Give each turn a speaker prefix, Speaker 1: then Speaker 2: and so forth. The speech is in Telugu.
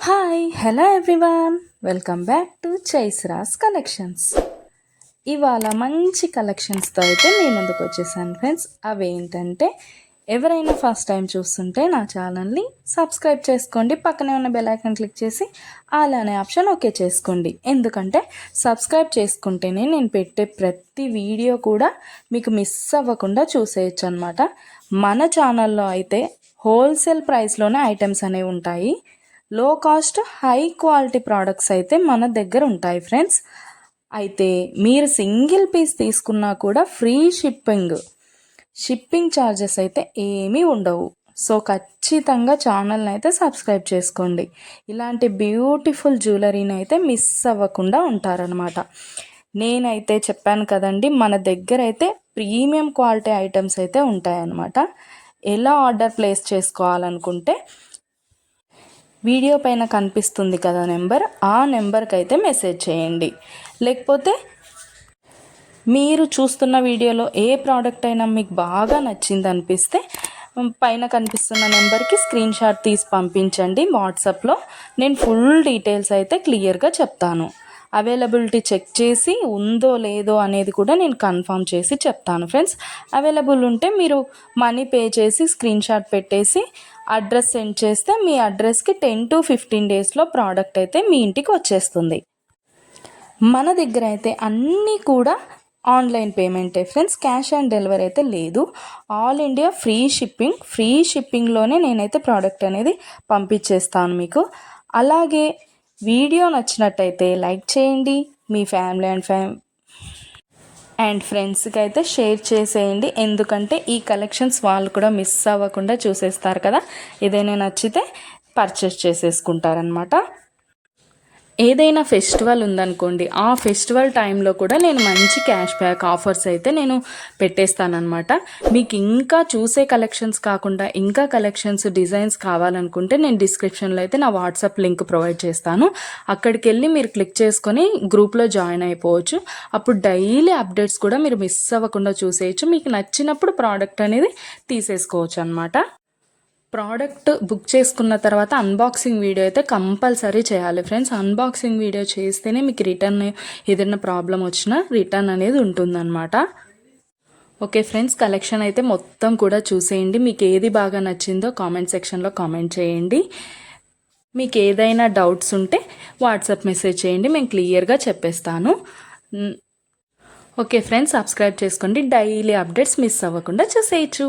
Speaker 1: Hi hello everyone, welcome back to Chaisras collections. ఇవాళ మంచి కలెక్షన్స్తో అయితే మీ ముందుకు వచ్చేసాను ఫ్రెండ్స్. అవేంటంటే ఎవరైనా ఫస్ట్ టైం చూస్తుంటే నా ఛానల్ని సబ్స్క్రైబ్ చేసుకోండి, పక్కనే ఉన్న బెల్ ఐకాన్ క్లిక్ చేసి ఆల్ అనే ఆప్షన్ ఓకే చేసుకోండి. ఎందుకంటే సబ్స్క్రైబ్ చేసుకుంటేనే నేను పెట్టే ప్రతి వీడియో కూడా మీకు మిస్ అవ్వకుండా చూసేయచ్చు అనమాట. మన ఛానల్లో అయితే హోల్సేల్ ప్రైస్లోనే ఐటమ్స్ అనేవి ఉంటాయి. లో కాస్ట్ హై క్వాలిటీ ప్రోడక్ట్స్ అయితే మన దగ్గర ఉంటాయి ఫ్రెండ్స్. అయితే మీరు సింగిల్ పీస్ తీసుకున్నా కూడా ఫ్రీ షిప్పింగ్ ఛార్జెస్ అయితే ఏమీ ఉండవు. సో ఖచ్చితంగా ఛానల్ని అయితే సబ్స్క్రైబ్ చేసుకోండి. ఇలాంటి బ్యూటిఫుల్ జ్యువెలరీని అయితే మిస్ అవ్వకుండా ఉంటారనమాట. నేనైతే చెప్పాను కదండి, మన దగ్గర అయితే ప్రీమియం క్వాలిటీ ఐటమ్స్ అయితే ఉంటాయన్నమాట. ఎలా ఆర్డర్ ప్లేస్ చేసుకోవాలనుకుంటే వీడియో పైన కనిపిస్తుంది కదా నెంబర్, ఆ నెంబర్కి అయితే మెసేజ్ చేయండి. లేకపోతే మీరు చూస్తున్న వీడియోలో ఏ ప్రోడక్ట్ అయినా మీకు బాగా నచ్చింది అనిపిస్తే పైన కనిపిస్తున్న నెంబర్కి స్క్రీన్ షాట్ తీసి పంపించండి వాట్సాప్లో. నేను ఫుల్ డీటెయిల్స్ అయితే క్లియర్గా చెప్తాను. అవైలబిలిటీ చెక్ చేసి ఉందో లేదో అనేది కూడా నేను కన్ఫర్మ్ చేసి చెప్తాను ఫ్రెండ్స్. అవైలబుల్ ఉంటే మీరు మనీ పే చేసి స్క్రీన్ షాట్ పెట్టేసి అడ్రస్ సెండ్ చేస్తే మీ అడ్రస్కి 10 to 15 డేస్లో ప్రోడక్ట్ అయితే మీ ఇంటికి వచ్చేస్తుంది. మన దగ్గర అయితే అన్నీ కూడా ఆన్లైన్ పేమెంటే ఫ్రెండ్స్, క్యాష్ ఆన్ డెలివరీ అయితే లేదు. ఆల్ ఇండియా ఫ్రీ షిప్పింగ్లోనే నేనైతే ప్రోడక్ట్ అనేది పంపించేస్తాను మీకు. అలాగే వీడియో నచ్చినట్టయితే లైక్ చేయండి, మీ ఫ్యామిలీ అండ్ ఫ్రెండ్స్కి అయితే షేర్ చేసేయండి. ఎందుకంటే ఈ కలెక్షన్స్ వాళ్ళు కూడా మిస్ అవ్వకుండా చూసేస్తారు కదా, ఏదైనా నచ్చితే పర్చేస్ చేసేసుకుంటారనమాట. ఏదైనా ఫెస్టివల్ ఉందనుకోండి, ఆ ఫెస్టివల్ టైంలో కూడా నేను మంచి క్యాష్ బ్యాక్ ఆఫర్స్ అయితే నేను పెట్టేస్తానమాట. మీకు ఇంకా చూసే కలెక్షన్స్ కాకుండా ఇంకా కలెక్షన్స్ డిజైన్స్ కావాలనుకుంటే నేను డిస్క్రిప్షన్లో అయితే నా వాట్సాప్ లింక్ ప్రొవైడ్ చేస్తాను. అక్కడికి వెళ్ళి మీరు క్లిక్ చేసుకొని గ్రూప్లో జాయిన్ అయిపోవచ్చు. అప్పుడు డైలీ అప్డేట్స్ కూడా మీరు మిస్ అవ్వకుండా చూసేయచ్చు. మీకు నచ్చినప్పుడు ప్రోడక్ట్ అనేది తీసేసుకోవచ్చు అనమాట. ప్రోడక్ట్ బుక్ చేసుకున్న తర్వాత అన్బాక్సింగ్ వీడియో అయితే కంపల్సరీ చేయాలి ఫ్రెండ్స్. అన్బాక్సింగ్ వీడియో చేస్తేనే మీకు రిటర్న్ ఏదైనా ప్రాబ్లం వచ్చినా రిటర్న్ అనేది ఉంటుందన్నమాట. ఓకే ఫ్రెండ్స్, కలెక్షన్ అయితే మొత్తం కూడా చూసేయండి. మీకు ఏది బాగా నచ్చిందో కామెంట్ సెక్షన్లో కామెంట్ చేయండి. మీకు ఏదైనా డౌట్స్ ఉంటే వాట్సాప్ మెసేజ్ చేయండి, మేము క్లియర్గా చెప్పేస్తాను. ఓకే ఫ్రెండ్స్, సబ్స్క్రైబ్ చేసుకోండి, డైలీ అప్డేట్స్ మిస్ అవ్వకుండా చూసేయచ్చు.